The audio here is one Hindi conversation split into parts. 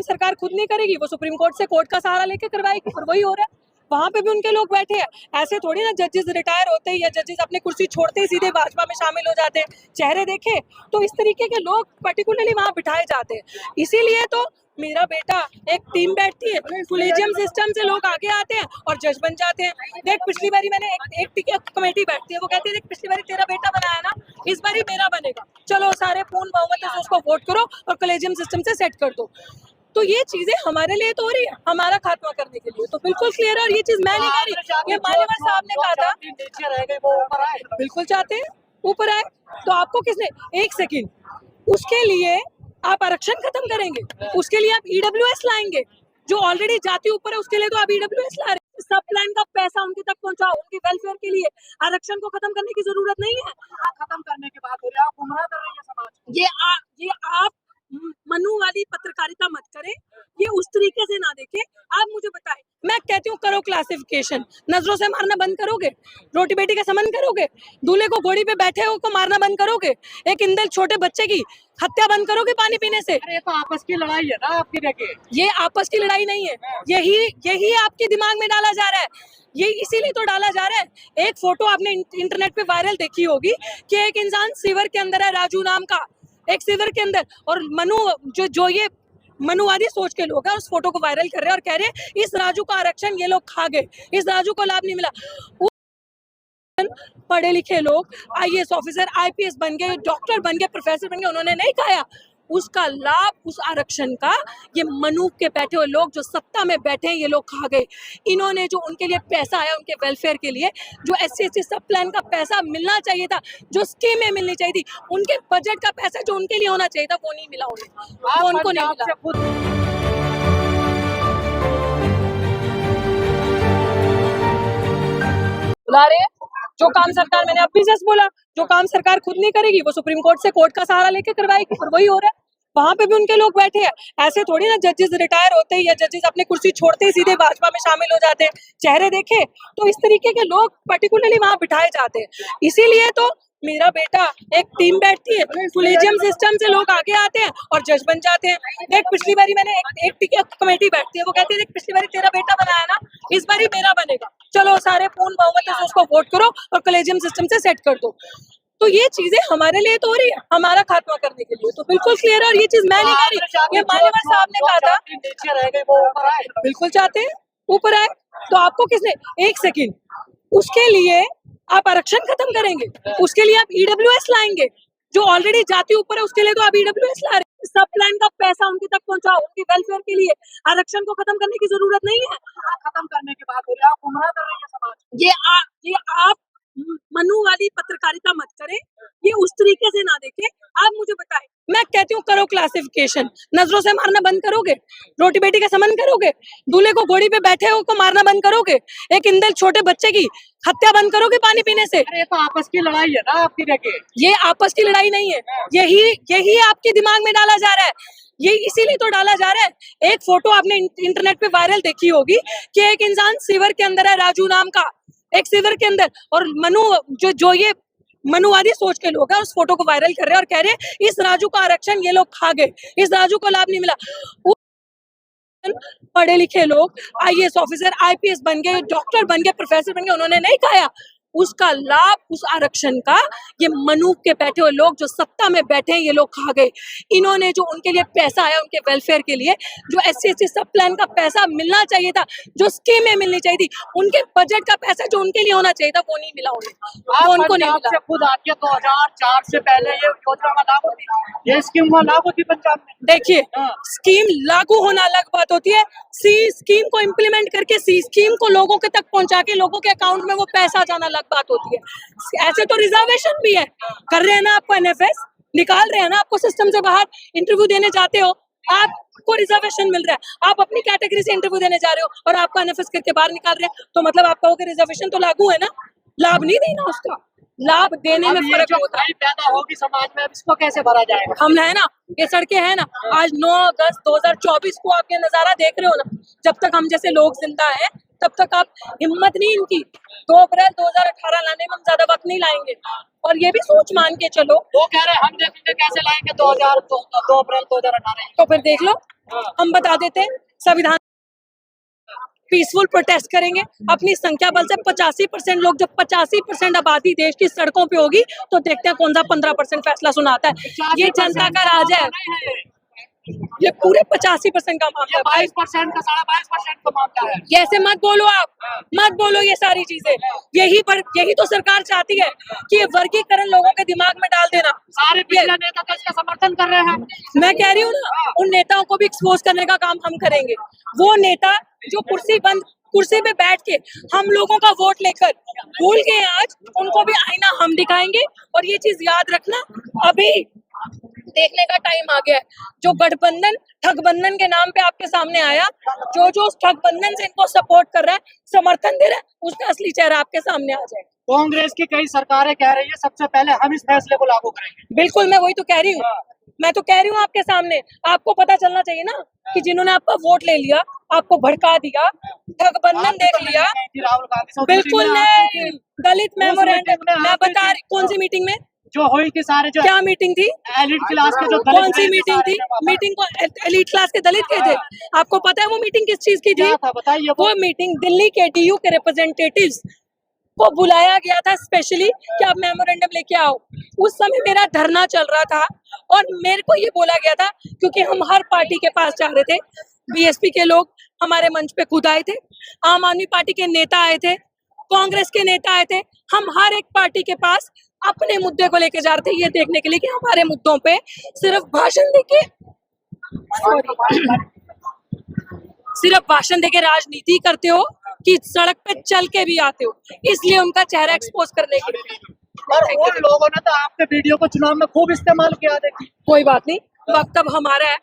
काम सरकार खुद नहीं करेगी, वो सुप्रीम कोर्ट से कोर्ट का सहारा लेके करवाएगी, और वही हो रहा है। वहां पे भी उनके लोग बैठे हैं। ऐसे थोड़ी ना जजेस रिटायर होते ही या जजेस अपनी कुर्सी छोड़ते ही सीधे भाजपा में शामिल हो जाते हैं। चेहरे देखे तो इस तरीके के लोग पर्टिकुलरली वहां बिठाए जाते हैं। इसीलिए तो मेरा बेटा, एक टीम बैठती है, कोलेजियम सिस्टम से लोग आगे आते हैं और जज बन जाते हैं। देख पिछली बारी मैंने एक कमेटी बैठती है, वो कहती है देख पिछली बारी तेरा बेटा बनाया ना, इस बारी मेरा बनेगा, चलो सारे पूर्ण बहुमत से उसको वोट करो और कोलेजियम सिस्टम से सेट कर दो। तो ये चीजें हमारे लिए तो हो रही है, हमारा खात्मा करने के लिए तो बिल्कुल क्लियर है। और ये चीज मैं नहीं कह रही, ये मान्यवर साहब ने कहा था, नीचे रह गए वो ऊपर आए, बिल्कुल चाहते हैं ऊपर आए। तो आपको किसने, एक सेकंड, उसके लिए आप आरक्षण खत्म करेंगे, उसके लिए आप ईडब्ल्यूएस लाएंगे, जो ऑलरेडी जाति ऊपर है उसके लिए तो आप ईडब्ल्यूएस ला रहे हैं। सब प्लान का पैसा उनके तक पहुंचाओ, उनके वेलफेयर के लिए। आरक्षण को खत्म करने की जरूरत नहीं है। खत्म करने की बात हो रही है, आप गुमराह कर रही है समाज को। ये आप मनु वाली पत्रकारिता मत करें, ये उस तरीके से ना देखें। आप मुझे बताएं, मैं कहती हूँ करो क्लासिफिकेशन, नजरों से मारना बंद करोगे, रोटी बेटी का संबंध करोगे, दूल्हे को घोड़ी पे बैठे हो को मारना बंद करोगे, एक इंदल छोटे बच्चे की हत्या बंद करोगे पानी पीने से। अरे ये तो आपस की लड़ाई है ना आपकी जगह। ये आपस की लड़ाई नहीं है, यही आपके दिमाग में डाला जा रहा है। ये इसीलिए तो डाला जा रहा है। एक फोटो आपने इंटरनेट पे वायरल देखी होगी कि एक इंसान सीवर के अंदर है, राजू नाम का, एक सीवर के अंदर, और मनु जो ये मनुवादी सोच के लोग हैं उस फोटो को वायरल कर रहे हैं और कह रहे हैं इस राजू का आरक्षण ये लोग खा गए, इस राजू को लाभ नहीं मिला। पढ़े लिखे लोग आईएएस ऑफिसर, आईपीएस बन गए, डॉक्टर बन गए, प्रोफेसर बन गए, उन्होंने नहीं खाया उसका लाभ, उस आरक्षण का। ये मनु के बैठे हुए लोग जो सत्ता में बैठे हैं ये लोग खा गए। इन्होंने जो उनके लिए पैसा आया उनके वेलफेयर के लिए, जो SC/ST सब प्लान का पैसा मिलना चाहिए था, जो स्कीमें मिलनी चाहिए थी, उनके बजट का पैसा जो उनके लिए होना चाहिए था वो नहीं मिला उन्हें, वो उनको नहीं मिला। बुला रहे हैं जो काम सरकार, मैंने अभी जस्ट बोला, जो काम सरकार खुद नहीं करेगी वो सुप्रीम कोर्ट से कोर्ट का सहारा लेके करवाएगी, और वही हो रहा है। वहां पे भी उनके लोग बैठे हैं। ऐसे थोड़ी ना जजेस रिटायर होते ही या जजेस अपनी कुर्सी छोड़ते ही सीधे भाजपा में शामिल हो जाते हैं। चेहरे देखे तो इस तरीके के लोग पर्टिकुलरली वहां बिठाए जाते हैं। इसीलिए तो मेरा बेटा, एक टीम बैठती है, कोलेजियम सिस्टम से लोग आगे आते हैं और जज बन जाते हैं। देख पिछली बारी मैंने एक कमेटी बैठती है, वो कहती है देख पिछली बारी तेरा बेटा बनाया ना, इस बारी मेरा बनेगा, चलो सारे पूर्ण बहुमत से उसको वोट करो और कोलेजियम सिस्टम से सेट कर दो। तो ये चीजें हमारे लिए तो हो रही है, हमारा खात्मा करने के लिए तो बिल्कुल क्लियर है। और ये चीज मैं नहीं कह रही, ये मान्यवर साहब ने कहा था, नीचे रह गए वो ऊपर आए, बिल्कुल चाहते हैं ऊपर आए। तो आपको किसने, एक सेकंड, उसके लिए आप आरक्षण खत्म करेंगे, उसके लिए आप ईडब्ल्यूएस लाएंगे, जो ऑलरेडी जाति ऊपर है उसके लिए तो आप ईडब्ल्यूएस ला रहे हैं। सब प्लान का पैसा उनके तक पहुंचाओ, उनके वेलफेयर के लिए। आरक्षण को खत्म करने की जरूरत नहीं है। खत्म करने की बात हो रही है, आप गुमराह कर रही है समाज को। ये आप मनु वाली पत्रकारिता मत करें, ये उस तरीके से ना देखें। आप मुझे बताएं, मैं कहती हूँ करो क्लासिफिकेशन, नजरों से मारना बंद करोगे, रोटी बेटी का संबंध करोगे, दूल्हे को घोड़ी पे बैठे हो को मारना बंद करोगे, एक इंदल छोटे बच्चे की हत्या बंद करोगे पानी पीने से। अरे ये तो आपस की लड़ाई है ना आपकी जगह। ये आपस की लड़ाई नहीं है, यही आपके दिमाग में डाला जा रहा है। ये इसीलिए तो डाला जा रहा है। एक फोटो आपने इंटरनेट पे वायरल देखी होगी कि एक इंसान सीवर के अंदर है, राजू नाम का, एक सीवर के अंदर, और मनु जो ये मनुवादी सोच के लोग हैं उस फोटो को वायरल कर रहे हैं और कह रहे हैं इस राजू का आरक्षण ये लोग खा गए, इस राजू को लाभ नहीं मिला। पढ़े लिखे लोग आईएएस ऑफिसर, आईपीएस बन गए, डॉक्टर बन गए, प्रोफेसर बन गए, उन्होंने नहीं खाया उसका लाभ, उस आरक्षण का। ये मनु के बैठे हुए लोग जो सत्ता में बैठे हैं ये लोग खा गए। इन्होंने जो उनके लिए पैसा आया उनके वेलफेयर के लिए, जो SC/ST सब प्लान का पैसा मिलना चाहिए था, जो स्कीमें मिलनी चाहिए थी, उनके बजट का पैसा जो उनके लिए होना चाहिए था वो नहीं मिला उन्हें, वो उनको नहीं मिला। खुद आके 2004 से पहले ये योजना का लाभ होती, ये स्कीम का लाभ होती पंजाब में। देखिए, स्कीम लागू होना अलग बात होती है, सी स्कीम को इम्प्लीमेंट करके सी स्कीम को लोगों के तक पहुंचा के लोगों के अकाउंट में वो पैसा जाना अलग बात होती है। ऐसे तो रिजर्वेशन भी है, कर रहे हैं ना आपको NFS, निकाल रहे हैं ना आपको सिस्टम से बाहर, इंटरव्यू देने जाते हो आपको रिजर्वेशन मिल रहा है, आप अपनी कैटेगरी से इंटरव्यू देने जा रहे हो और आपको NFS करके बाहर निकाल रहे हैं, तो मतलब आप कहोगे रिजर्वेशन तो लागू है ना, लाभ नहीं देना, उसका लाभ देने में फर्क होता है। पैदा होगी समाज में, अब इसको कैसे भरा जाएगा? हम है ना, ये सड़कें हैं ना, आज 9 अगस्त 2024 को आप ये नजारा देख रहे हो ना, जब तक हम जैसे लोग जिंदा हैं तब तक आप हिम्मत नहीं इनकी 2 अप्रैल 2018 लाने में हम ज्यादा वक्त नहीं लाएंगे। और ये भी सोच मान के चलो, वो कह रहे हैं हम देखेंगे कैसे लाएंगे 2 अप्रैल 2018। तो फिर देख लो, हम बता देते हैं संविधान पीसफुल प्रोटेस्ट करेंगे अपनी संख्या बल से 85% लोग, जब 85% आबादी देश की सड़कों पे होगी तो देखते हैं कौन सा 15% फैसला सुनाता है। ये जनता का राज है, ये पूरे 85% का मामला है। 22% का 22.5% का मामला है। ये ऐसे मत बोलो, आप मत बोलो ये सारी चीजें। यही तो सरकार चाहती है कि ये वर्गीकरण लोगों के दिमाग में डाल देना। सारे पिछले नेता तो इसका समर्थन कर रहे हैं। मैं कह रही हूँ ना, उन नेताओं को भी एक्सपोज करने का काम हम करेंगे। वो नेता जो कुर्सी पे बैठ के हम लोगों का वोट लेकर भूल गए आज, उनको भी आईना हम दिखाएंगे। और ये चीज याद रखना, अभी देखने का टाइम आ गया है। जो गठबंधन ठगबंधन के नाम पे आपके सामने आया, जो उस ठगबंधन से इनको सपोर्ट कर रहा है, समर्थन दे रहा है, उसका असली चेहरा आपके सामने आ जाएगा। कांग्रेस की कई सरकारें कह रही है सबसे पहले हम इस फैसले को लागू करेंगे। बिल्कुल, मैं वही तो कह रही हूँ। मैं तो कह रही हूँ आपके सामने, आपको पता चलना चाहिए ना कि जिन्होंने आपका वोट ले लिया, आपको भड़का दिया, ठगबंधन देख लिया। राहुल गांधी बिल्कुल नहीं, दलित मेमोरेंडम, मैं बता रही, कौन सी मीटिंग में जो हुई थी, सारे जो क्या मीटिंग थी, एलिट क्लास के जो कौन सी मीटिंग थी? मीटिंग को एलीट क्लास के दलित गए थे। आपको पता है वो मीटिंग किस चीज की थी? बताइए। वो मीटिंग दिल्ली के डीयू के रिप्रेजेंटेटिव्स को बुलाया गया था स्पेशली कि आप मेमोरेंडम लेके आओ। उस समय मेरा धरना चल रहा था और मेरे को ये बोला गया था, क्योंकि हम हर पार्टी के पास जा रहे थे। बीएसपी के लोग हमारे मंच पे खुद आए थे, आम आदमी पार्टी के नेता आए थे, कांग्रेस के नेता आए थे। हम हर एक पार्टी के पास अपने मुद्दे को लेके जा रहे थे, ये देखने के लिए कि हमारे मुद्दों पे सिर्फ भाषण देके राजनीति करते हो कि सड़क पे चल के भी आते हो, इसलिए उनका चेहरा एक्सपोज करने के लिए। और उन लोगों ने तो आपके वीडियो को चुनाव में खूब इस्तेमाल किया। देखिए, कोई बात नहीं, वक्त अब हमारा है,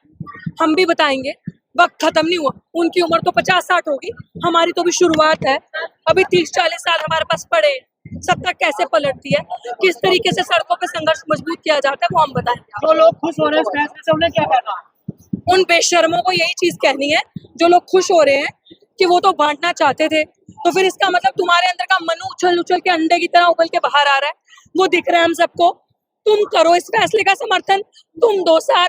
हम भी बताएंगे। वक्त खत्म नहीं हुआ, उनकी उम्र तो 50-60 होगी, हमारी तो भी शुरुआत है। अभी 30-40 साल हमारे पास पड़े, सत्ता कैसे पलटती है, किस तरीके से सड़कों पे संघर्ष मजबूत किया जाता है, वो हम बताएंगे। जो लोग खुश हो रहे हैं इस फैसले से, उन्हें क्या कहना? उन बेशर्मों को यही चीज कहनी है, जो लोग खुश हो रहे हैं कि वो तो बांटना चाहते थे, तो फिर इसका मतलब तुम्हारे अंदर का मनु उछल उछल के अंडे की तरह उबल के बाहर आ रहा है, वो दिख रहा है हम सबको। तुम करो इस फैसले का समर्थन, तुम दो साथ,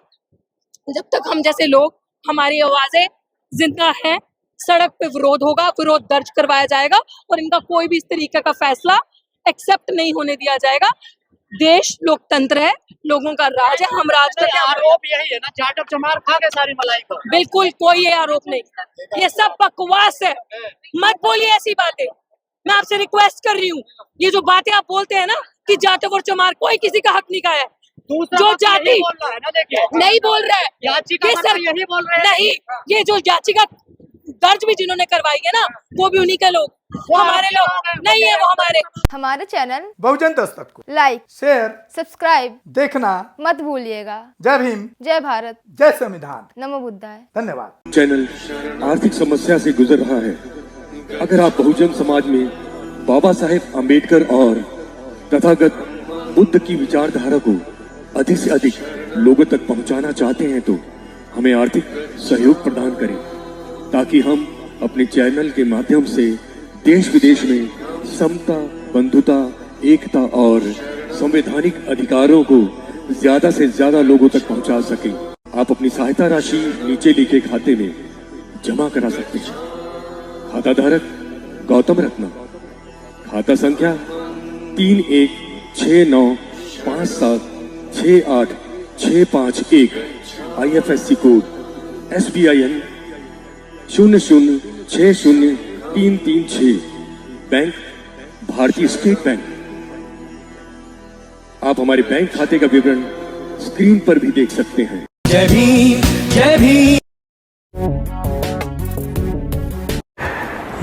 जब तक हम जैसे लोग, हमारी आवाजें जिंदा है, सड़क पे विरोध होगा, विरोध दर्ज करवाया जाएगा और इनका कोई भी इस तरीके का फैसला एक्सेप्ट नहीं होने दिया जाएगा। देश लोकतंत्र है, लोगों का राज है, हम राज करते हैं। आरोप यही है ना, चाटक चमार खा गए सारी मलाई को। बिल्कुल कोई ये आरोप नहीं, ये सब बकवास है, मत बोलिए ऐसी बातें। मैं आपसे रिक्वेस्ट कर रही हूँ, ये जो बातें आप बोलते हैं ना कि जाटव और चमार, कोई किसी का हक नहीं खाया है। जो जाति नहीं बोल रहा है, याचिका यही बोल रहे हैं। नहीं, ये जो याचिका दर्ज भी जिन्होंने करवाई है ना, वो भी उन्हीं के लोग, हमारे लोग नहीं है, वो हमारे चैनल बहुजन दस्तक को लाइक, शेयर, सब्सक्राइब देखना मत भूलिएगा। जय भीम, जय भारत, जय संविधान, नमो बुद्धाय। धन्यवाद। चैनल आर्थिक समस्या से गुजर रहा है। अगर आप बहुजन समाज में बाबा साहेब अम्बेडकर और तथागत बुद्ध की विचारधारा को अधिक से अधिक लोगों तक पहुंचाना चाहते हैं तो हमें आर्थिक सहयोग प्रदान करें, ताकि हम अपने चैनल के माध्यम से देश विदेश में समता, बंधुता, एकता और संवैधानिक अधिकारों को ज्यादा से ज्यादा लोगों तक पहुंचा सकें। आप अपनी सहायता राशि नीचे लिखे खाते में जमा करा सकते हैं। खाता धारक गौतम रत्ना, खाता संख्या 3169576861, IFSC कोड SBIN 0060336, बैंक भारतीय स्टेट बैंक। आप हमारे बैंक खाते का विवरण स्क्रीन पर भी देख सकते हैं। जय भीम, जय भीम।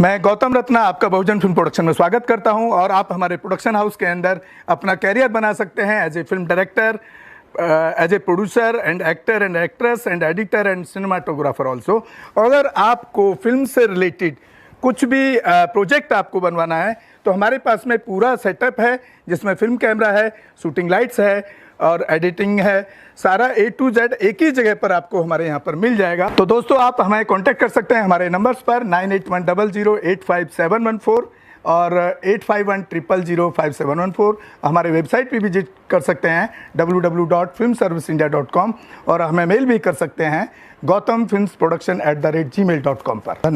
मैं गौतम रत्ना आपका बहुजन फिल्म प्रोडक्शन में स्वागत करता हूं और आप हमारे प्रोडक्शन हाउस के अंदर अपना कैरियर बना सकते हैं as a film director, as a producer and actor and actress and editor and cinematographer also. अगर आपको फिल्म से रिलेटेड कुछ भी प्रोजेक्ट आपको बनवाना है तो हमारे पास में पूरा सेटअप है, जिसमें फिल्म कैमरा है, शूटिंग लाइट्स है, और एडिटिंग है, सारा A to Z एक ही जगह पर आपको हमारे यहाँ पर मिल जाएगा। तो दोस्तों आप हमें कांटेक्ट कर सकते हैं हमारे नंबर्स पर 9810085714 और 8510005714। हमारे वेबसाइट पे विजिट कर सकते हैं www.filmserviceindia.com और हमें मेल भी कर सकते हैं gautamfilmsproduction@gmail.com पर। धन्यवाद।